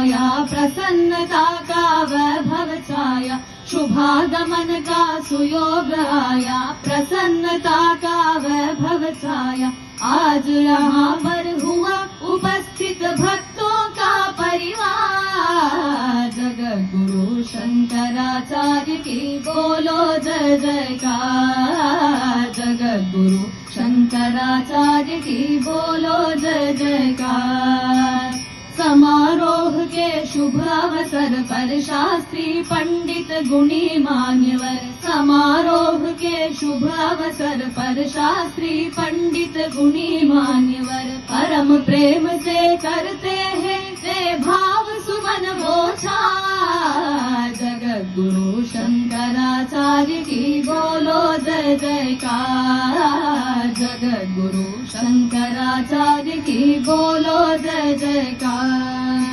छाया, प्रसन्नता का वैभव छाया, शुभागमन का सुयोग आया, प्रसन्नता का वैभव छाया। आज यहाँ पर हुआ उपस्थित भक्तों का परिवार, जगद्गुरु शंकराचार्य की बोलो जय जयकार, जगद्गुरु शंकराचार्य की बोलो जय जयकार। समारोह के शुभ अवसर पर शास्त्री पंडित गुणी मान्यवर, समारोह के शुभ अवसर पर शास्त्री पंडित गुणी मान्यवर, परम प्रेम से करते हैं वे भाव सुमन बोछार, जगद्गुरु शंकराचार्य की बोलो जय जयकार, जगद्गुरु शंकराचार्य की बोलो जय जयकार।